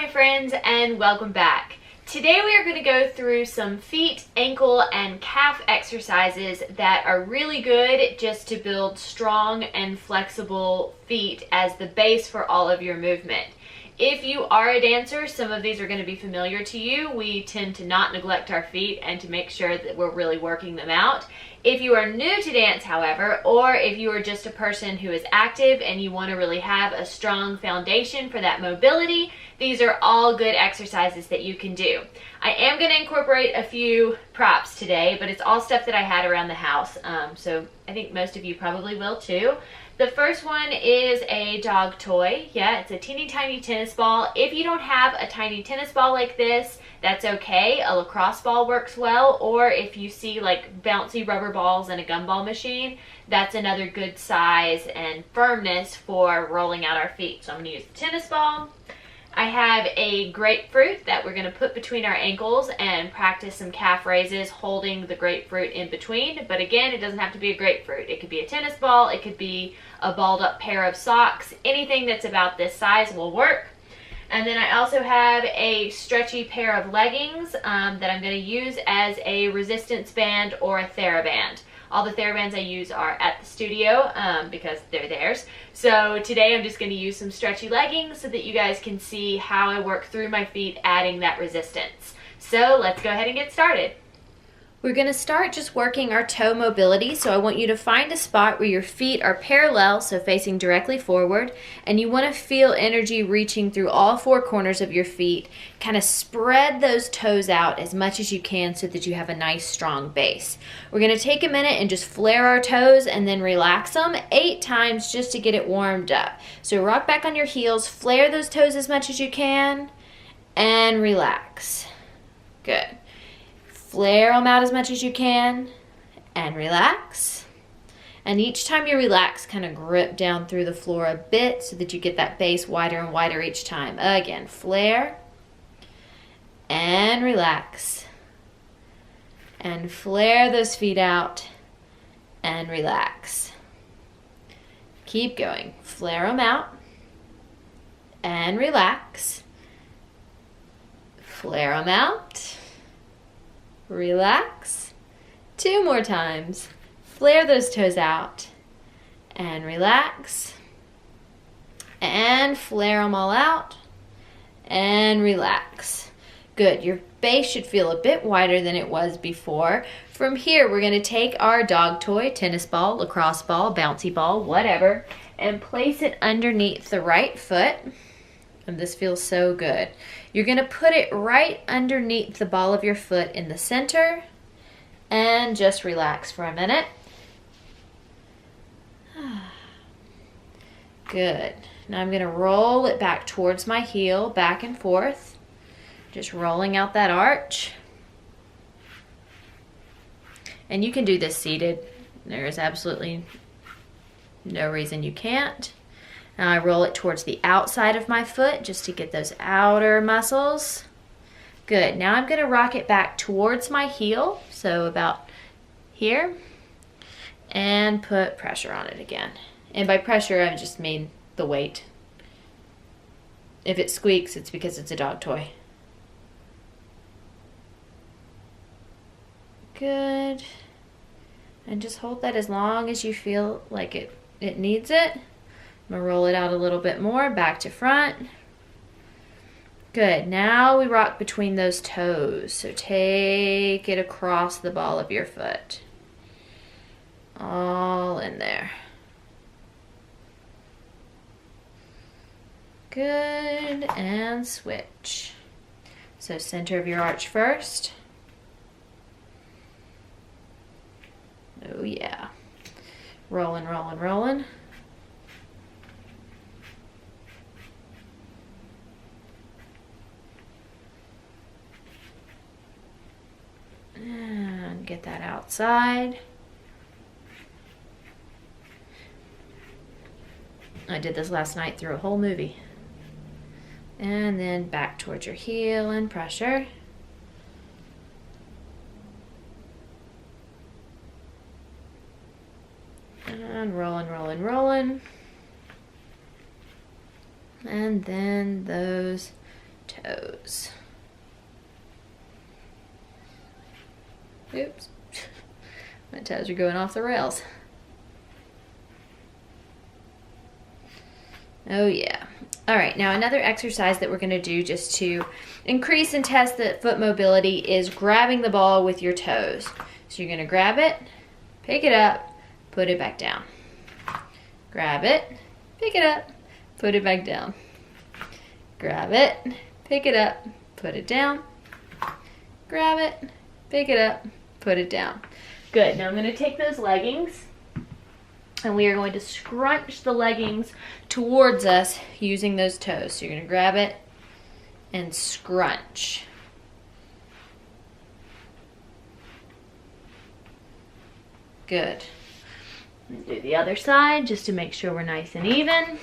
my friends, and welcome back. Today we are going to go through some feet, ankle, and calf exercises that are really good just to build strong and flexible feet as the base for all of your movement. If you are a dancer, some of these are going to be familiar to you. We tend to not neglect our feet and to make sure that we're really working them out. If you are new to dance, however, or if you are just a person who is active and you want to really have a strong foundation for that mobility, these are all good exercises that you can do. I am going to incorporate a few props today, but it's all stuff that I had around the house, so I think most of you probably will too. The first one is a dog toy. Yeah, it's a teeny tiny tennis ball. If you don't have a tiny tennis ball like this, that's okay. A lacrosse ball works well, or if you see like bouncy rubber balls in a gumball machine, that's another good size and firmness for rolling out our feet. So I'm going to use the tennis ball. I have a grapefruit that we're going to put between our ankles and practice some calf raises holding the grapefruit in between. But again, it doesn't have to be a grapefruit. It could be a tennis ball. It could be a balled up pair of socks. Anything that's about this size will work. And then I also have a stretchy pair of leggings that I'm going to use as a resistance band or a TheraBand. All the TheraBands I use are at the studio because they're theirs. So today I'm just going to use some stretchy leggings so that you guys can see how I work through my feet, adding that resistance. So let's go ahead and get started. We're going to start just working our toe mobility, so I want you to find a spot where your feet are parallel, so facing directly forward, and you want to feel energy reaching through all four corners of your feet. Kind of spread those toes out as much as you can so that you have a nice strong base. We're going to take a minute and just flare our toes and then relax them 8 times just to get it warmed up. So rock back on your heels, flare those toes as much as you can, and relax. Good. Flare them out as much as you can and relax. And each time you relax, kind of grip down through the floor a bit so that you get that base wider and wider each time. Again, flare and relax. And flare those feet out and relax. Keep going. Flare them out and relax. Flare them out. Relax. 2 more times. Flare those toes out and relax. And flare them all out and relax. Good. Your base should feel a bit wider than it was before. From here, we're going to take our dog toy, tennis ball, lacrosse ball, bouncy ball, whatever, and place it underneath the right foot. And this feels so good. You're going to put it right underneath the ball of your foot in the center and just relax for a minute. Good. Now I'm going to roll it back towards my heel, back and forth. Just rolling out that arch. And you can do this seated. There is absolutely no reason you can't. Now I roll it towards the outside of my foot just to get those outer muscles. Good. Now I'm going to rock it back towards my heel, so about here, and put pressure on it again. And by pressure, I just mean the weight. If it squeaks, it's because it's a dog toy. Good. And just hold that as long as you feel like it needs it. I'm going to roll it out a little bit more, back to front. Good. Now we rock between those toes. So take it across the ball of your foot. All in there. Good. And switch. So center of your arch first. Oh yeah. Rolling, rolling, rolling. And get that outside. I did this last night through a whole movie. And then back towards your heel and pressure. And rolling, rolling, rolling. And then those toes. Oops. My toes are going off the rails. Oh yeah. All right, now another exercise that we're gonna do just to increase and test the foot mobility is grabbing the ball with your toes. So you're gonna grab it, pick it up, put it back down. Grab it, pick it up, put it back down. Grab it, pick it up, put it down. Grab it, pick it up, put it down. Good, now I'm gonna take those leggings and we are going to scrunch the leggings towards us using those toes. So you're going to grab it and scrunch. Good. Do the other side just to make sure we're nice and even.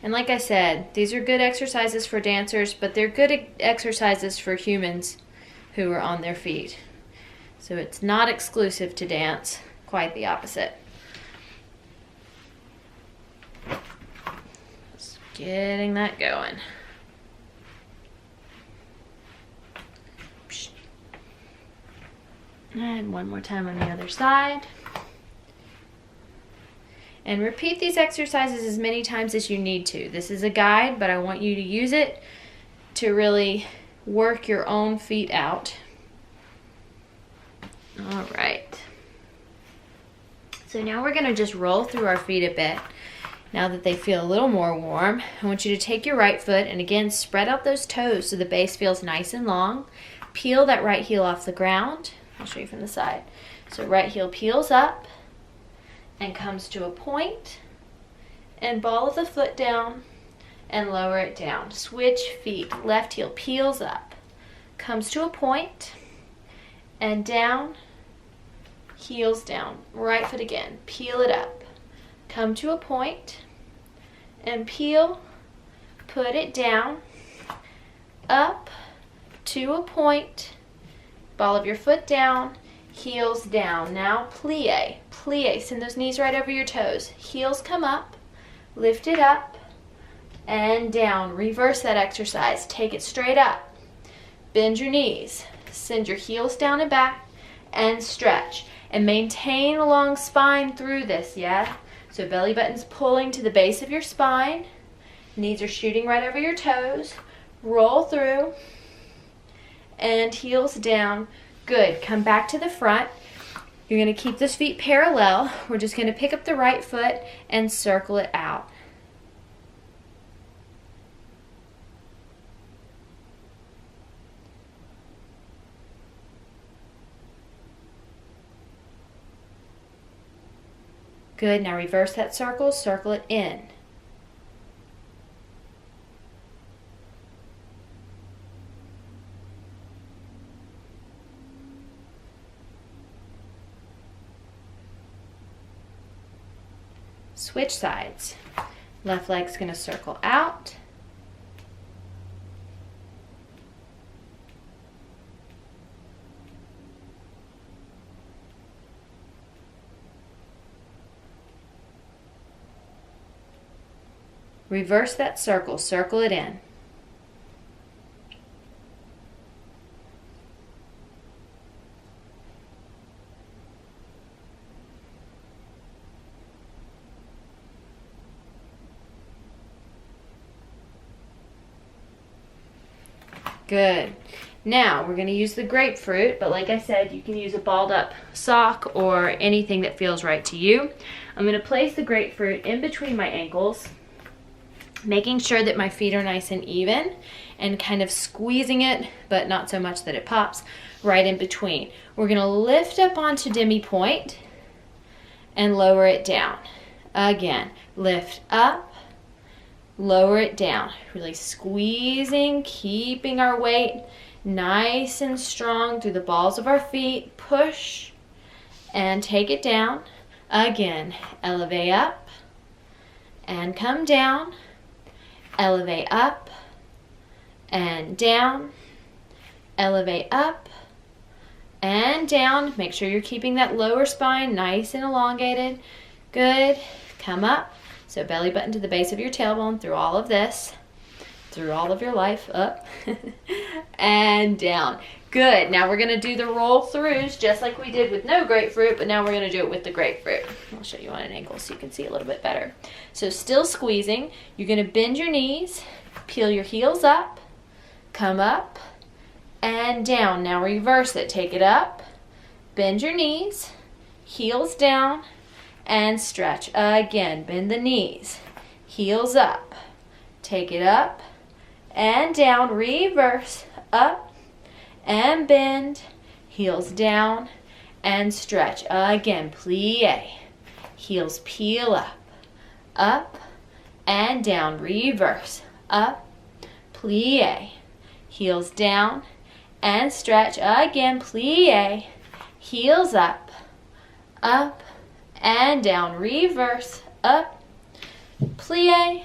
And like I said, these are good exercises for dancers, but they're good exercises for humans who are on their feet. So it's not exclusive to dance, quite the opposite. Just getting that going. And one more time on the other side. And repeat these exercises as many times as you need to. This is a guide, but I want you to use it to really work your own feet out. All right. So now we're gonna just roll through our feet a bit. Now that they feel a little more warm, I want you to take your right foot and again, spread out those toes so the base feels nice and long. Peel that right heel off the ground. I'll show you from the side. So right heel peels up and comes to a point, and ball of the foot down and lower it down. Switch feet. Left heel peels up, comes to a point, and down, heels down. Right foot again, peel it up, come to a point, and peel, put it down, up to a point, ball of your foot down, heels down. Now plie, plie, send those knees right over your toes. Heels come up, lift it up, and down. Reverse that exercise, take it straight up. Bend your knees, send your heels down and back, and stretch. And maintain a long spine through this, yeah? So belly button's pulling to the base of your spine. Knees are shooting right over your toes. Roll through, and heels down. Good, come back to the front. You're gonna keep those feet parallel. We're just gonna pick up the right foot and circle it out. Good, now reverse that circle, circle it in. Switch sides. Left leg's gonna circle out. Reverse that circle, circle it in. Good. Now we're going to use the grapefruit, but like I said, you can use a balled up sock or anything that feels right to you. I'm going to place the grapefruit in between my ankles, making sure that my feet are nice and even, and kind of squeezing it, but not so much that it pops, right in between. We're going to lift up onto demi point and lower it down. Again, lift up, lower it down, really squeezing, keeping our weight nice and strong through the balls of our feet. Push and take it down. Again, elevate up and come down. Elevate up and down. Elevate up and down. Make sure you're keeping that lower spine nice and elongated. Good. Come up. So belly button to the base of your tailbone through all of this. through all of your life, up and down. Good. Now we're going to do the roll throughs just like we did with no grapefruit, but now we're going to do it with the grapefruit. I'll show you on an angle so you can see a little bit better. So still squeezing, you're going to bend your knees, peel your heels up, come up and down. Now reverse it. Take it up, bend your knees, heels down, and stretch. Again, bend the knees, heels up, take it up and down, reverse, up and bend, heels down and stretch. Again, plie, heels peel up and down, reverse, up, plie, heels down and stretch. Again, plie, heels up and down, reverse, up, plie,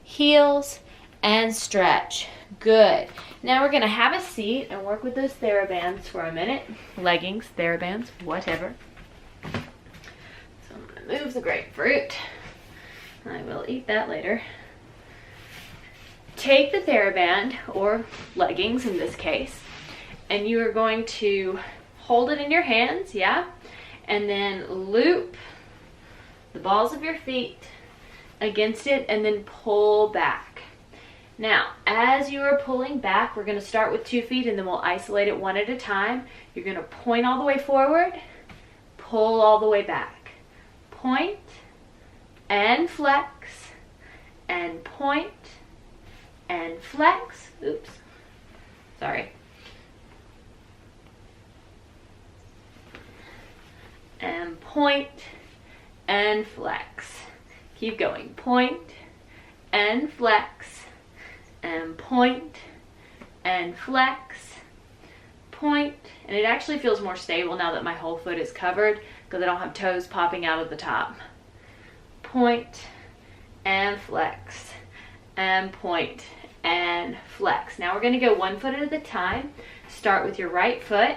heels, and stretch. Good. Now we're going to have a seat and work with those therabands for a minute. Leggings, therabands, whatever. So I'm going to move the grapefruit. I will eat that later. Take the TheraBand, or leggings in this case, and you are going to hold it in your hands, yeah? And then loop the balls of your feet against it and then pull back. Now, as you are pulling back, we're going to start with 2 feet and then we'll isolate it one at a time. You're going to point all the way forward, pull all the way back. Point and flex and point and flex. Oops. Sorry. And point and flex. Keep going. Point and flex and point and flex. Point. And it actually feels more stable now that my whole foot is covered because I don't have toes popping out of the top. Point and flex and point and flex. Now we're going to go 1 foot at a time. Start with your right foot,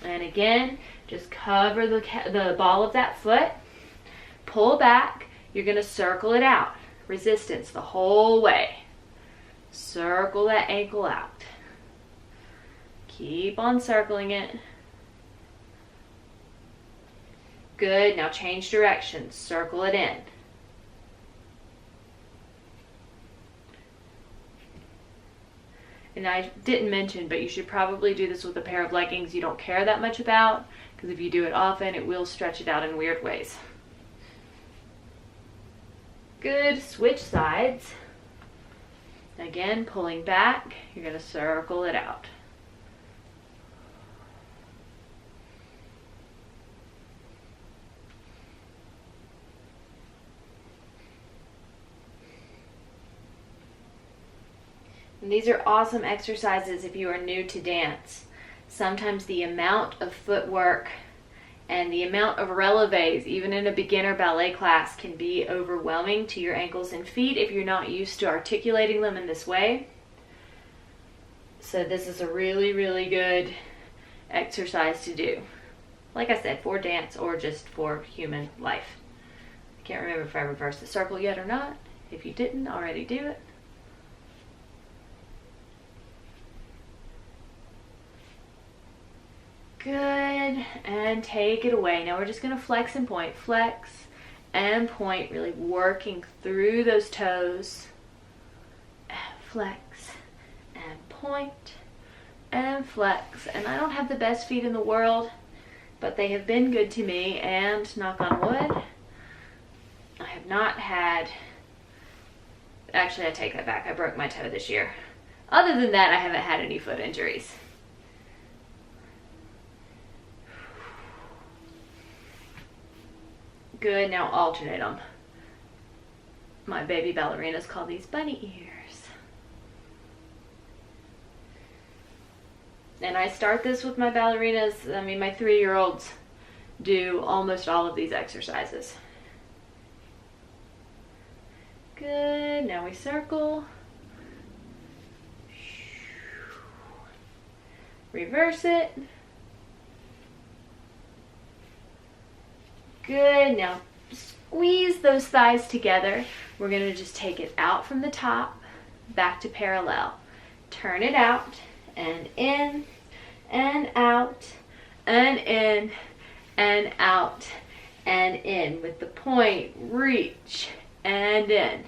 and again just cover the ball of that foot, pull back. You're going to circle it out, resistance the whole way. Circle that ankle out, keep on circling it. Good. Now change direction, circle it in. And I didn't mention, but you should probably do this with a pair of leggings you don't care that much about, because if you do it often, it will stretch it out in weird ways. Good. Switch sides. Again, pulling back, you're going to circle it out. And these are awesome exercises if you are new to dance. Sometimes the amount of footwork and the amount of releves, even in a beginner ballet class, can be overwhelming to your ankles and feet if you're not used to articulating them in this way. So this is a really, really good exercise to do. Like I said, for dance or just for human life. I can't remember if I reversed the circle yet or not. If you didn't already, do it. Good, and take it away. Now we're just going to flex and point, really working through those toes. Flex and point and flex. And I don't have the best feet in the world, but they have been good to me, and knock on wood, I have not had, actually I take that back, I broke my toe this year. Other than that, I haven't had any foot injuries. Good, now alternate them. My baby ballerinas call these bunny ears. And I start this with my ballerinas. I mean, my 3-year-olds do almost all of these exercises. Good, now we circle. Reverse it. Good, now squeeze those thighs together. We're going to just take it out from the top back to parallel. Turn it out and in and out and in and out and in. With the point, reach and in.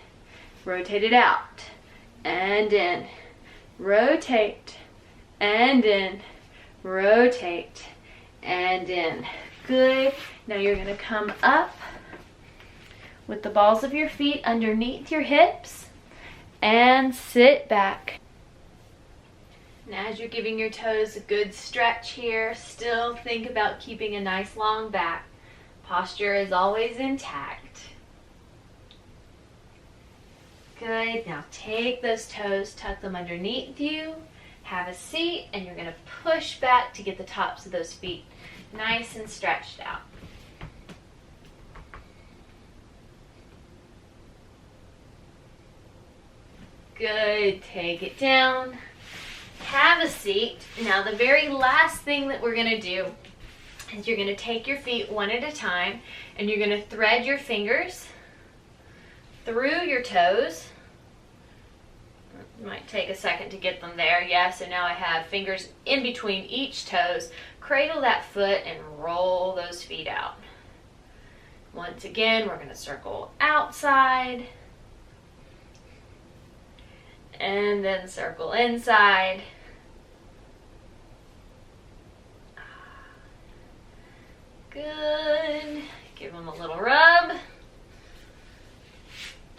Rotate it out and in. Rotate and in. Rotate and in. Good. Now you're going to come up with the balls of your feet underneath your hips and sit back. Now as you're giving your toes a good stretch here, still think about keeping a nice long back. Posture is always intact. Good. Now take those toes, tuck them underneath you, have a seat, and you're going to push back to get the tops of those feet nice and stretched out. Good. Take it down. Have a seat. Now the very last thing that we're going to do is you're going to take your feet one at a time and you're going to thread your fingers through your toes. It might take a second to get them there. Yeah, so now I have fingers in between each toes. Cradle that foot and roll those feet out. Once again, we're going to circle outside and then circle inside. Good. Give them a little rub.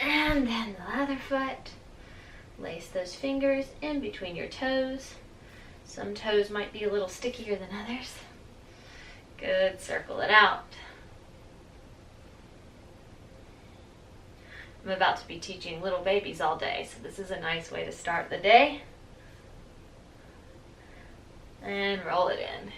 And then the other foot. Lace those fingers in between your toes. Some toes might be a little stickier than others. Good. Circle it out. I'm about to be teaching little babies all day, so this is a nice way to start the day. And roll it in.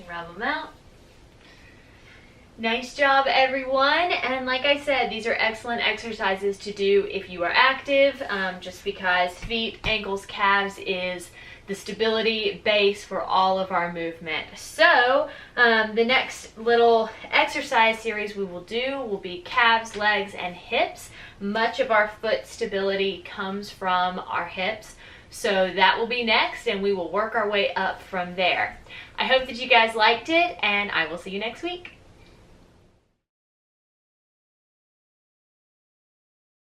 Rub them out. Nice job, everyone. And like I said, these are excellent exercises to do if you are active, just because feet, ankles, calves is the stability base for all of our movement. So the next little exercise series we will do will be calves, legs, and hips. Much of our foot stability comes from our hips. So that will be next, and we will work our way up from there. I hope that you guys liked it, and I will see you next week.